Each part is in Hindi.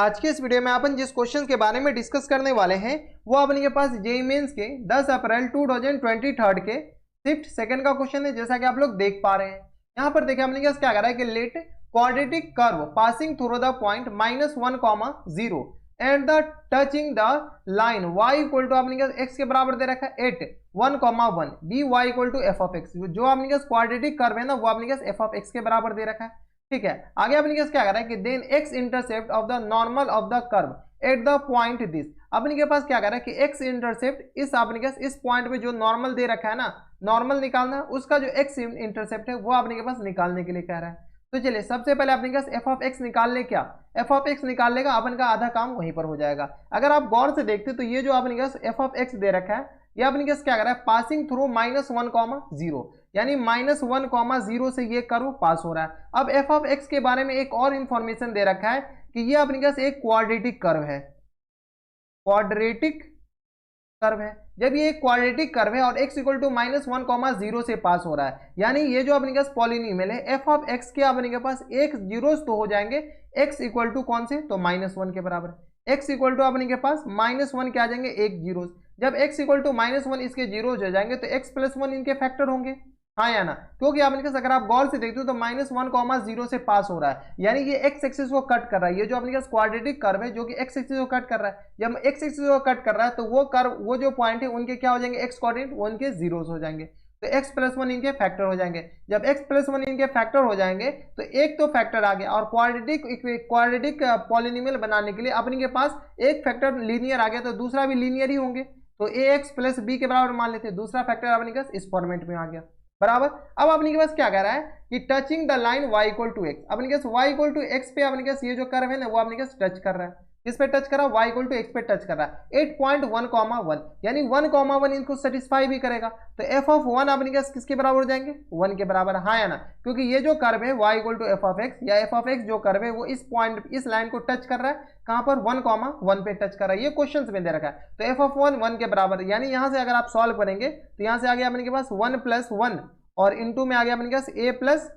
आज के इस वीडियो में अपन जिस क्वेश्चन के बारे में डिस्कस करने वाले हैं वो अपने के पास जेईई मेंस के 10 अप्रैल 2023 के शिफ्ट सेकंड का क्वेश्चन है। जैसा कि आप लोग देख पा रहे हैं यहाँ पर देखिए अपने के पास क्या कर रहा है कि let quadratic curve passing through the point -1, 0 at the touching the line y equal to अपने के x के बराबर दे रखा है 8, 1, 1 b y equal to f of x. जो अपने के क्वाड्रेटिक कर्व है ना वो अपने के एफ ऑफ एक्स के बराबर दे रखा है। ठीक है, आगे अपने के क्या कर रहा है कि then x intercept of the normal of the curve at the point this. अपने के पास क्या कर रहा है कि x इंटरसेप्ट इस अपने के इस पॉइंट पे जो नॉर्मल दे रखा है ना, नॉर्मल निकालना है, उसका जो x इंटरसेप्ट है वो अपने के पास निकालने के लिए कह रहा है। तो चलिए सबसे पहले अपने पास एफ ऑफ एक्स निकाल ले। क्या एफ ऑफ एक्स निकाल लेगा अपन का आधा काम वहीं पर हो जाएगा। अगर आप गौर से देखते तो ये जो अपने पास एफ ऑफ एक्स दे रखा है ये अपने पास क्या कर रहा है पासिंग थ्रू -1, 0 यानी -1, 0 से ये कर्व पास हो रहा है। अब एफ ऑफ एक्स के बारे में एक और इंफॉर्मेशन दे रखा है कि ये अपने पास एक क्वाड्रेटिक कर्व है, क्वाड्रेटिक कर्व है। जब ये एक क्वाड्रेटिक कर्व है और x इक्वल टू -1, 0 से पास हो रहा है यानी ये जो अपने पास पॉलिनोमियल है एफ ऑफ एक्स के अपने के पास एक जीरोस तो हो जाएंगे x इक्वल टू कौन से तो -1 के बराबर। x इक्वल टू अपने के पास -1 क्या आ जाएंगे एक जीरोस। जब x इक्वल टू -1 इसके जीरोस हो जाएंगे तो x प्लस 1 इनके फैक्टर होंगे, हाँ या ना, क्योंकि अपने पास अगर आप गौर से देखते हो तो -1, 0 से पास हो रहा है यानी ये x एक्सिस को कट कर रहा है। ये जो अपने पास क्वाड्रेटिक कर्व है जो कि x एक्सिस को कट कर रहा है, जब x एक्सिस को कट कर रहा है तो वो कर्व वो जो पॉइंट है उनके क्या हो जाएंगे x कोऑर्डिनेट वो उनके जीरोस हो जाएंगे, तो x प्लस 1 इनके फैक्टर हो जाएंगे। जब x प्लस 1 इनके फैक्टर हो जाएंगे तो एक तो फैक्टर आ गया और क्वाड्रेटिक पॉलिनोमियल बनाने के लिए अपने के पास एक फैक्टर लीनियर आ गया तो दूसरा भी लीनियर ही होंगे, तो ax प्लस b के बराबर मान लेते हैं। दूसरा फैक्टर अपने पास इस फॉर्मेट में आ गया बराबर। अब अपने के पास क्या कह रहा है कि touching the line y equal to x, अपने के पास y इक्वल टू एक्स पे अपने के पास ये जो कर्व है ना वो अपने के पास टच कर रहा है। किस पे टच कर रहा है y इक्वल टू एक्स पे टच कर रहा है 8.1, यानी 1, इनको सेटिस्फाई भी करेगा तो f ऑफ 1 अपने के पास किसके बराबर हो जाएंगे 1 के बराबर, हाँ या ना, क्योंकि ये जो कर्व है y equal to f of x या एफ ऑफ एक्स जो कर्व है वो इस पॉइंट इस लाइन को टच कर रहा है, कहां पर 1, 1 पे टच कर रहा है। ये क्वेश्चन में दे रखा है तो f ऑफ 1 के बराबर, यानी यहां से अगर आप सॉल्व करेंगे तो यहां से आ गया अपने के पास 1 प्लस 1 और इनटू में आ गया अपने पास a plus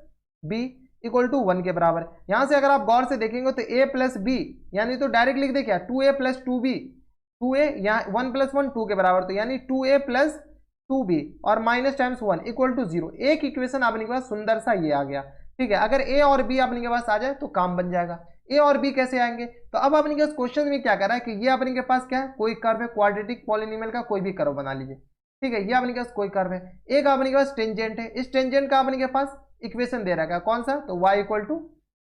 b equal to 1 के बराबर। यहां से अगर आप गौर से देखेंगे तो a प्लस बी यानी तो डायरेक्ट लिख दे क्या 2a प्लस 2b, 2a यहाँ 1 प्लस 1 2 के बराबर, तो यानी 2a प्लस 2b और माइनस टाइम्स 1 इक्वल टू 0। एक इक्वेशन अपने के पास सुंदर सा ये आ गया। ठीक है, अगर a और b अपने के पास आ जाए तो काम बन जाएगा। a और b कैसे आएंगे तो अब अपने के पास क्वेश्चन में क्या कर रहा है कि ये अपने के पास क्या है कोई कर्व है क्वाड्रेटिक पॉलिनोमियल का कोई भी कर्व बना लीजिए। ठीक है, ये अपने के पास कोई कर्व है, एक अपने के पास टेंजेंट है, इस टेंजेंट का अपने के पास इक्वेशन दे रखा है कौन सा तो y इक्वल टू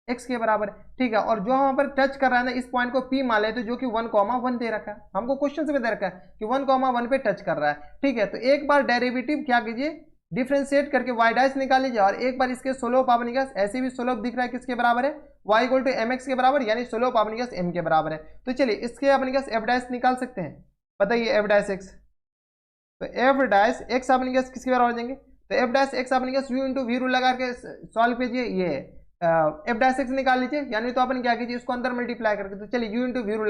एक्स के बराबर। ठीक है, और जो वहां पर टच कर रहा है ना इस पॉइंट को p मान लेते जो कि 1, 1 दे रखा है, हमको क्वेश्चन से भी दे रखा है कि 1, 1 पे टच कर रहा है। ठीक है, तो एक बार डेरिवेटिव क्या कीजिए डिफ्रेंशिएट करके y डैश निकाल लीजिए और एक बार इसके स्लोप अपने पास ऐसे भी स्लोप दिख रहा है किसके बराबर है y इक्वल टू mx के बराबर, यानी स्लोप अपने पास m के बराबर है। तो चलिए इसके अपने पास f डैश निकाल सकते हैं, बताइए f डैश x, तो f डैश x अपने पास किसके बराबर हो जाएंगे तो f डैश x अपने पास u इंटू वी रूल लगा के सॉल्व कीजिए, ये f डैश x निकाल लीजिए, यानी तो अपन क्या कीजिए इसको अंदर मल्टीप्लाई करके, तो चलिए u इंटू वी रूल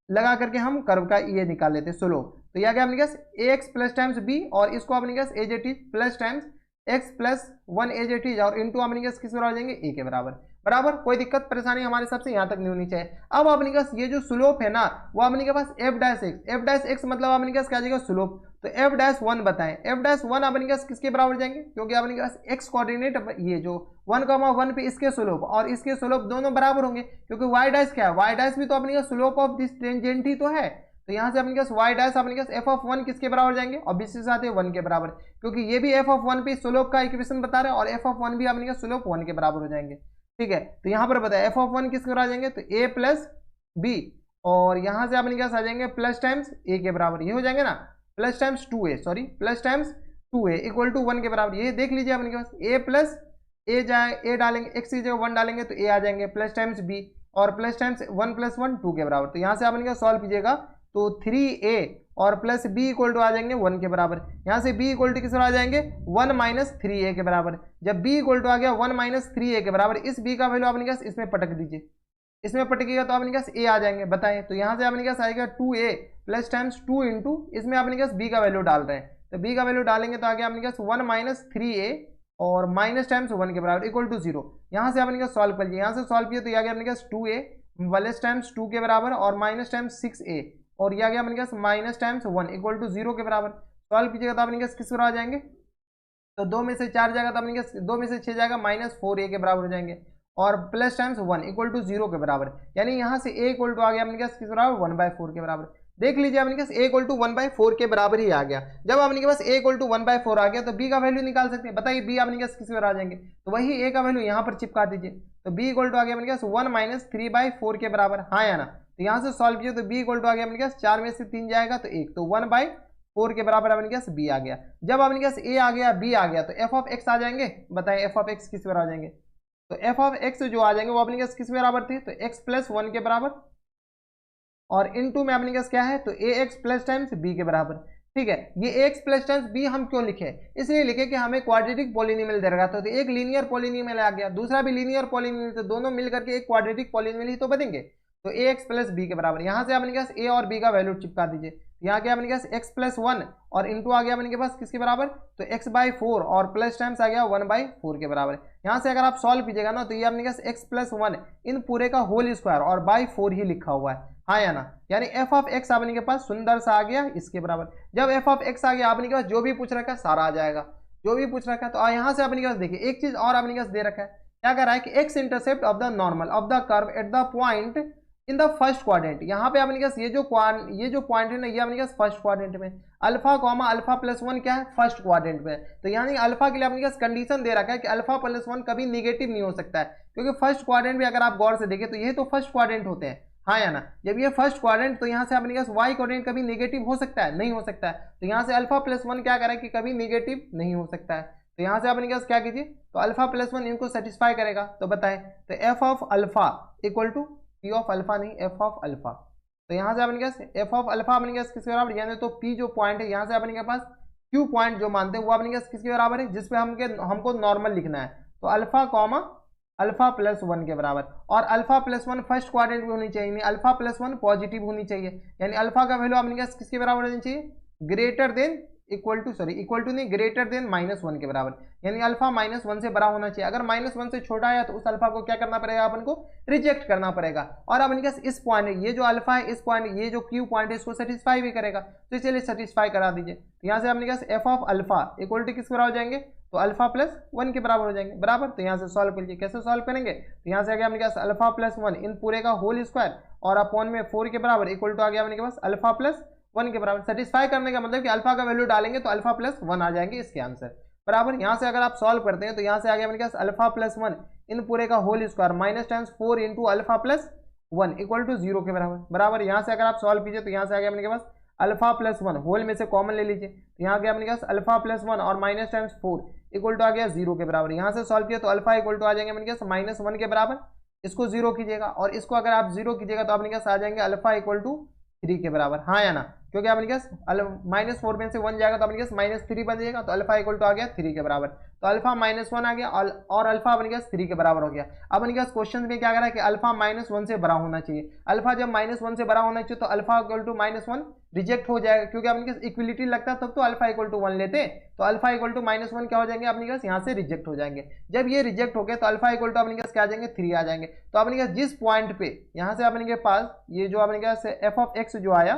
लगा करके हम कर्व का ये निकाल लेते हैं स्लोप। तो यह क्या अपने पास ax प्लस टाइम्स b और इसको अपने पास as it is plus times x plus 1 as it is और इंटू अपने पास किस बराबर हो जाएंगे a के बराबर बराबर। कोई दिक्कत परेशानी हमारे हिसाब से यहाँ तक नहीं होनी चाहिए। अब अपने पास ये जो स्लोप है ना वो अपने के पास f डैश x मतलब अपने पास क्या जाएगा स्लोप, तो f डैश 1 बताएं, f डैश 1 अपने पास किसके बराबर जाएंगे क्योंकि अपने पास x कोऑर्डिनेट ये जो 1, 1 पे इसके स्लोप और इसके स्लोप दोनों बराबर होंगे क्योंकि y डैश क्या है y डैश भी तो अपने पास स्लोप ऑफ दिस टेंजेंट ही तो है, तो यहाँ से अपने पास y डैश अपने पास f ऑफ 1 किसके बराबर जाएंगे और बीच के साथ 1 के बराबर, क्योंकि ये भी f ऑफ 1 पे स्लोप का इक्वेशन बता रहे हैं और f ऑफ 1 भी अपने पास स्लोप 1 के बराबर हो जाएंगे। ठीक है, तो यहाँ पर बताया f ऑफ 1 किसके बराबर आ जाएंगे तो a प्लस b और यहाँ से अपने पास आ जाएंगे प्लस टाइम्स a के बराबर, ये हो जाएंगे ना plus times 2a sorry plus times 2a equal to 1 के बराबर। ये देख लीजिए अपने के पास a प्लस a डालेंगे x की जगह 1 डालेंगे तो a आ जाएंगे प्लस टाइम्स b और प्लस टाइम्स 1 प्लस 1 2 के बराबर। तो यहाँ से अपने का सॉल्व कीजिएगा तो 3a और प्लस b इक्वल टू आ जाएंगे 1 के बराबर। यहाँ से b इक्वल टू किस आ जाएंगे 1 माइनस 3a के बराबर। जब b इक्वल टू आ गया 1 माइनस 3a के बराबर, इस b का वैल्यू अपने पास इसमें पटक दीजिए, इसमें पटकेगा तो अपने पास a आ जाएंगे बताएं। तो यहाँ से अपने पास आएगा 2a प्लस टाइम्स 2 इंटू इसमें अपने पास b का वैल्यू डाल रहे हैं, तो b का वैल्यू डालेंगे तो आ गया अपने पास 1 माइनस 3a और माइनस टाइम्स 1 के बराबर इक्वल टू 0। यहाँ से अपने पास सॉल्व कर लीजिए, यहाँ से सॉल्व किया तो आ गया अपने पास 2a प्लस टाइम्स 2 के बराबर और माइनस टाइम्स 6a और यह आ गया अपने पास माइनस टाइम्स 1 इक्वल टू 0 के बराबर। सॉल्व कीजिएगा तो अपने पास किस बराबर आ जाएंगे, तो 2 में से 4 जाएगा तो अपने पास 2 में से 6 जाएगा माइनस 4a के बराबर हो जाएंगे और प्लस टाइम्स 1 इक्वल टू 0 के बराबर, यानी यहाँ से a इक्वल टू आ गया अपने पास किस बराबर 1/4 के बराबर। देख लीजिए अपने पास a इक्वल टू 1/4 के बराबर ही आ गया। जब अपने के पास a इक्वल टू 1/4 आ गया तो b का वैल्यू निकाल सकते हैं। बताइए b अपने पास किस बराबर आ जाएंगे, तो वही a का वैल्यू यहाँ पर चिपका दीजिए, तो b इक्वल टू आ गया अपने पास 1 माइनस 3/4 के बराबर, हाँ या ना। तो यहाँ से सॉल्व कीजिए तो b इक्वल टू आ गया अपने पास 4 में से 3 जाएगा तो 1, तो 1/4 के बराबर अपने पास b आ गया। जब अपने पास a आ गया b आ गया तो f ऑफ x आ जाएंगे। बताएं f ऑफ x किस बराबर आ जाएंगे, तो f ऑफ x जो आ जाएंगे वो अपने पास किस बराबर थे, तो x प्लस 1 के बराबर और इनटू में अपने पास क्या है, तो ax प्लस टाइम्स b के बराबर। ठीक है, ये ax प्लस टाइम्स b हम क्यों लिखे, इसलिए लिखे कि हमें क्वाड्रेटिक पॉलिनोमियल दे रखा था, तो एक लीनियर पॉलिनोमियल आ गया, दूसरा भी लीनियर पॉलिनोमियल, तो दोनों मिलकर के एक क्वाड्रेटिक पॉलिनोमियल ही तो बनेंगे। तो ax प्लस b के बराबर, यहाँ से अपने पास a और b का वैल्यू चिपका दीजिए। यहाँ क्या अपने पास x प्लस 1 और इंटू आ गया अपने पास किसके बराबर, तो x/4 और प्लस टाइम्स आ गया 1/4 के बराबर। यहाँ से अगर आप सॉल्व कीजिएगा ना तो ये अपने पास x प्लस 1 इन पूरे का होल स्क्वायर और बाई 4 ही लिखा हुआ है, हाँ या ना। यानी f ऑफ x अपने के पास सुंदर सा आ गया इसके बराबर। जब f ऑफ x आ गया अपने के पास जो भी पूछ रखा है सारा आ जाएगा, जो भी पूछ रखा है। तो यहाँ से अपने के पास देखिए एक चीज और अपने के पास दे रखा है, क्या कर रहा है कि x intercept of the normal of the curve at the point in the first quadrant. यहाँ पे अपने पास ये जो पॉइंट है ना, ये अपने पास फर्स्ट क्वाड्रेंट में, अल्फा कॉमा अल्फा प्लस 1 क्या है, फर्स्ट क्वाड्रेंट में। तो यानी अल्फा के लिए अपने पास कंडीशन दे रखा है कि अल्फा प्लस 1 कभी निगेटिव नहीं हो सकता है, क्योंकि फर्स्ट क्वाड्रेंट में अगर आप गौर से देखें तो ये तो फर्स्ट क्वाड्रेंट होते हैं, हाँ या ना। जब ये फर्स्ट क्वाड्रेंट तो यहाँ से अपने पास वाई क्वाड्रेंट कभी नेगेटिव हो सकता है, नहीं हो सकता है। तो यहाँ से अल्फा प्लस 1 क्या करें कि कभी नेगेटिव नहीं हो सकता है। तो यहाँ से अपने पास क्या कीजिए, तो अल्फा प्लस 1 इनको सेटिस्फाई करेगा। तो बताएं, तो f of alpha equal to p of alpha, नहीं एफ ऑफ अल्फा। तो यहाँ से अपने पास एफ ऑफ अल्फा अपने पास किसके बराबर, यानी तो पी जो पॉइंट है यहाँ से अपने के पास क्यू पॉइंट जो मानते हैं वो अपने पास किसके बराबर है, जिसपे हमको नॉर्मल लिखना है। तो अल्फा कॉमा अल्फा प्लस 1 के बराबर, और अल्फा प्लस 1 फर्स्ट क्वाड्रेंट में होनी चाहिए, अल्फा प्लस 1 पॉजिटिव होनी चाहिए, यानी अल्फा का वैल्यू अपने पास किसके बराबर होनी चाहिए, ग्रेटर देन इक्वल टू नहीं ग्रेटर देन -1 के बराबर, यानी अल्फा -1 से बड़ा होना चाहिए। अगर -1 से छोटा आया तो उस अल्फा को क्या करना पड़ेगा, अपन को रिजेक्ट करना पड़ेगा। और अपने पास इस पॉइंट, ये जो अल्फा है, इस पॉइंट ये जो क्यू पॉइंट है इसको सेटिस्फाई भी करेगा, तो चलिए सेटिस्फाई करा दीजिए। तो यहाँ से अपने पास F of alpha equal to किस बराबर हो जाएंगे, तो अल्फा प्लस 1 के बराबर हो जाएंगे, बराबर। तो यहाँ से सॉल्व कीजिए, कैसे सॉल्व करेंगे, तो यहाँ से आ गया अपने पास अल्फा प्लस 1 इन पूरे का होल स्क्वायर और अपॉन में 4 के बराबर इक्वल टू आ गया अपने पास अल्फा प्लस 1 के बराबर। सेटिस्फाई करने का मतलब कि अल्फा का वैल्यू डालेंगे तो अल्फा प्लस 1 आ जाएंगे इसके आंसर, बराबर। यहाँ से अगर आप सॉल्व करते हैं तो यहाँ से आ गया अपने पास अल्फा प्लस 1 इन पूरे का whole square minus times 4 into alpha plus 1 equal to 0 के बराबर, बराबर। यहाँ से अगर आप सॉल्व कीजिए तो यहाँ से आ गया अपने पास अल्फा प्लस 1 होल में से कॉमन ले लीजिए, तो यहाँ गया अपने पास अल्फा प्लस 1 और माइनस टाइम्स 4 इक्वल टू आ गया 0 के बराबर। यहाँ से सॉल्व किया तो अल्फा इक्वल टू आ जाएंगे अपने पास -1 के बराबर, इसको 0 कीजिएगा और इसको अगर आप 0 कीजिएगा तो अपने पास आ जाएंगे अल्फा इक्वल टू 3 के बराबर, हाँ या ना, क्योंकि अपने पास -4 में से 1 जाएगा तो अपने पास -3 बन जाएगा, तो अल्फा इक्वल टू आ गया 3 के बराबर। तो अल्फा -1 आ गया और अल्फा अपने पास 3 के बराबर हो गया। अब अपने पास क्वेश्चन में क्या कह रहा है कि अल्फा -1 से बड़ा होना चाहिए। अल्फा जब -1 से बड़ा होना चाहिए तो अल्फा इक्वल टू -1 रिजेक्ट हो जाएगा, क्योंकि अपने पास इक्विलिटी लगता है तब तो अल्फा इक्वल टू 1 लेते, तो अल्फा इक्वल टू -1 क्या हो जाएंगे अपने पास यहाँ से रिजेक्ट हो जाएंगे। जब ये रिजेक्ट हो गए तो अल्फा इक्वल टू अपने पास क्या आ जाएंगे 3 आ जाएंगे। तो अपने पास जिस पॉइंट पे यहाँ से अपने के पास ये जो अपने पास एफ ऑफ एक्स जो आया,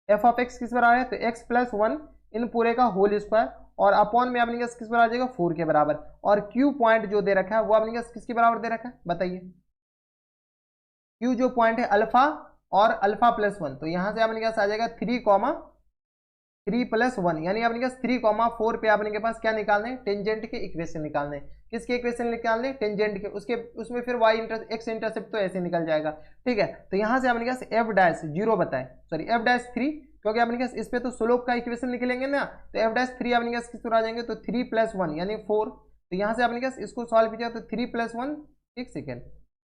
एफ ऑफ एक्स किस बराबर है, तो एक्स प्लस 1 इन पूरे का होल स्क्वायर और अपॉन में अपने किस बराबर आ जाएगा 4 के बराबर, और क्यू पॉइंट जो दे रखा है वो अपने किसके बराबर दे रखा है बताइए, क्यू जो पॉइंट है अल्फा और अल्फा प्लस 1, तो यहाँ से अपने पास आ जाएगा 3 प्लस 1, यानी अपने पास 3,4 पे अपने के पास क्या निकालने हैं, टेंजेंट के इक्वेशन निकालने। किसके इक्वेशन निकालने, टेंजेंट के, उसमें फिर एक्स इंटरसेप्ट तो ऐसे निकल जाएगा, ठीक है। तो यहाँ से अपने पास एफ डैश 0 बताए, सॉरी एफ डैश 3, क्योंकि अपने पास इस पे तो स्लोप का इक्वेशन निकलेंगे ना, तो एफ डैश 3 अपने पास किस तरह आ जाएंगे, तो 3 प्लस 1 यानी 4। तो यहाँ से अपने पास इसको सॉल्व कीजिए तो 3 प्लस 1 एक सेकेंड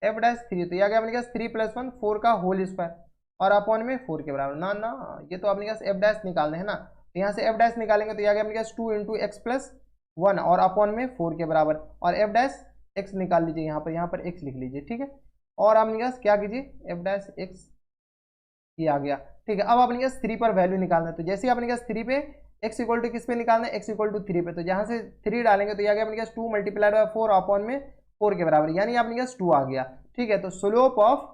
एफ डैश 3, तो यहाँ गया अपने पास 3 प्लस 1 4 का होल स्क्वायर और अपॉन में 4 के बराबर। ना ना ये तो अपने पास एफ डैश निकालने हैं ना, तो यहाँ से एफ डैश निकालेंगे तो यहाँ गया अपने पास 2 इंटू एक्स प्लस 1 और अपॉन में 4 के बराबर, और एफ डैश एक्स निकाल लीजिए, यहाँ पर एक्स लिख लीजिए, ठीक है। और अपने पास क्या कीजिए एफ डैश एक्स ये आ गया, ठीक है। अब अपने पास 3 पर वैल्यू निकालना है, तो जैसे अपने पास 3 पे x इक्वल टू किस पे निकालना है, x इक्वल टू 3 पे, तो जहाँ से 3 डालेंगे तो ये आ गया अपने पास 2 मल्टीप्लाइड बाय 4 अपॉन में 4 के बराबर, यानी अपने पास 2 आ गया, ठीक है। तो slope of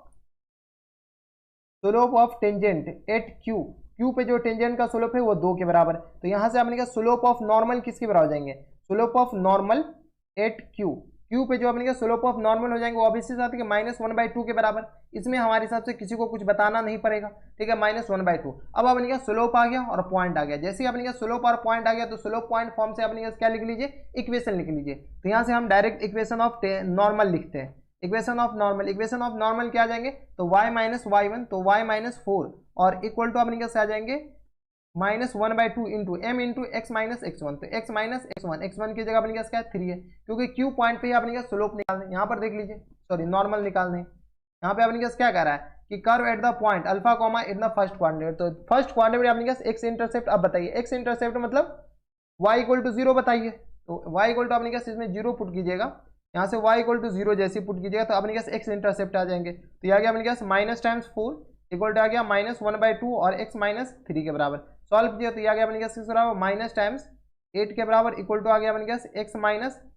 slope of tangent at Q, Q पे जो टेंजेंट का स्लोप है वो 2 के बराबर। तो यहाँ से आपने कहा स्लोप ऑफ नॉर्मल किसके बराबर हो जाएंगे, slope of normal at Q, Q पे जो आपने कहा स्लोप ऑफ नॉर्मल हो जाएंगे वो ऑब्वियसली साथ है -1/2 के बराबर। इसमें हमारे हिसाब से किसी को कुछ बताना नहीं पड़ेगा, ठीक है, -1/2। अब आपने कहा स्लोप आ गया और पॉइंट आ गया, जैसे ही आपने कहा स्लोप और पॉइंट आ गया तो स्लोप पॉइंट फॉर्म से आपने क्या लिख लीजिए, इक्वेशन लिख लीजिए। तो यहाँ से हम डायरेक्ट इक्वेशन ऑफ नॉर्मल लिखते हैं, equation of normal, equation of normal क्या आ जाएंगे, तो y - y1 तो y - 4 और इक्वल टू अपने कैसे आ जाएंगे -1/2 into m into x minus x1, तो x माइनस x1 की जगह अपने क्या है 3 है, क्योंकि क्यू पॉइंट पे ही अपने क्या स्लोप निकालने, यहाँ पर देख लीजिए, सॉरी नॉर्मल निकालने, यहाँ पे अपने क्या कह रहा है कि curve at the point alpha comma in the first quadrant, तो फर्स्ट क्वाड्रेंट अपने क्या एक्स इंटरसेप्ट। अब बताइए एक्स इंटरसेप्ट मतलब y = 0 बताइए, तो y = अपने क्या इसमें 0 पुट कीजिएगा, यहाँ से y = 0 जैसे पुट कीजिएगा तो अपने क्या एक्स इंटरसेप्ट आ जाएंगे। तो यह आ गया अपने क्या माइनस टाइम्स 4 इक्वल टू आ गया -1/2 और x - 3 के बराबर। सॉल्व किया तो यह आ गया अपने क्या बराबर माइनस टाइम्स 8 के बराबर इक्वल टू आ गया अपने क्या x -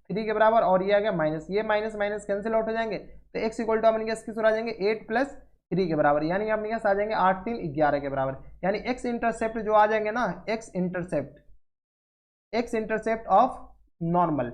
3 के बराबर, और ये आ गया माइनस, ये माइनस माइनस कैंसिल आउट हो जाएंगे, तो x = अपने क्या आ जाएंगे 8 + 3 के बराबर, यानी अपने क्या आ जाएंगे 8 3 11 के बराबर। यानी x इंटरसेप्ट जो आ जाएंगे ना, x intercept of normal,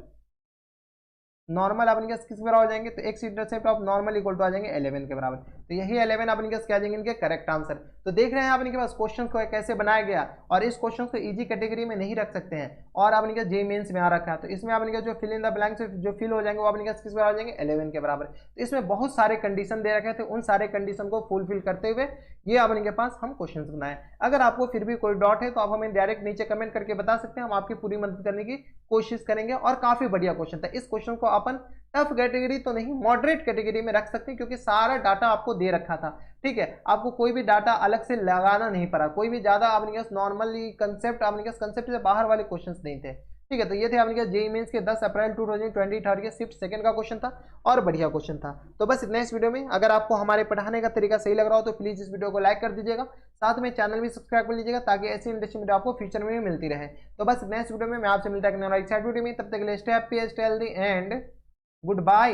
normal अपने किस बराबर हो जाएंगे, तो X intercept of normal equal to आ जाएंगे 11 के बराबर। तो यही 11 अपने क्या आ जाएंगे इनके करेक्ट आंसर। तो देख रहे हैं अपने के पास क्वेश्चन को कैसे बनाया गया, और इस क्वेश्चन को इजी कैटेगरी में नहीं रख सकते हैं और अपने क्या जेईई मेंस में आ रखा है, तो इसमें अपने क्या जो फिल इन द ब्लैंक्स जो फिल हो जाएंगे वो अपने किस बराबर आ जाएंगे 11 के बराबर। तो इसमें बहुत सारे कंडीशन दे रखे थे, उन सारे कंडीशन को फुलफिल करते हुए ये अपने के पास हम क्वेश्चन बनाए। अगर आपको फिर भी कोई डाउट है तो आप हमें डायरेक्ट नीचे कमेंट करके बता सकते हैं, हम आपकी पूरी मदद करने की कोशिश करेंगे। और काफी बढ़िया क्वेश्चन था, इस क्वेश्चन को अपन टफ कैटेगरी तो नहीं मॉडरेट कैटेगरी में रख सकते हैं, क्योंकि सारा डाटा आपको दे रखा था, ठीक है, आपको कोई भी डाटा अलग से लगाना नहीं पड़ा, कोई भी ज्यादा आपने क्या नॉर्मली कंसेप्ट आपने क्या कंसेप्ट से बाहर वाले क्वेश्चंस नहीं थे, ठीक है। तो ये थे आपने क्या जेईई मेंस के 10 अप्रैल 2023 के शिफ्ट सेकंड का क्वेश्चन था और बढ़िया क्वेश्चन था। तो बस इतना इस वीडियो में। अगर आपको हमारे पढ़ाने का तरीका सही लग रहा हो तो प्लीज इस वीडियो को लाइक कर दीजिएगा, साथ में चैनल भी सब्सक्राइब कर लीजिएगा ताकि ऐसी इंटरेस्टिंग वीडियो आपको फ्यूचर में भी मिलती रहे। तो बस इतना इस वीडियो में, मैं आपसे मिलता है नेक्स्ट वीडियो में, तब तक के लिए stay happy, stay healthy and good bye.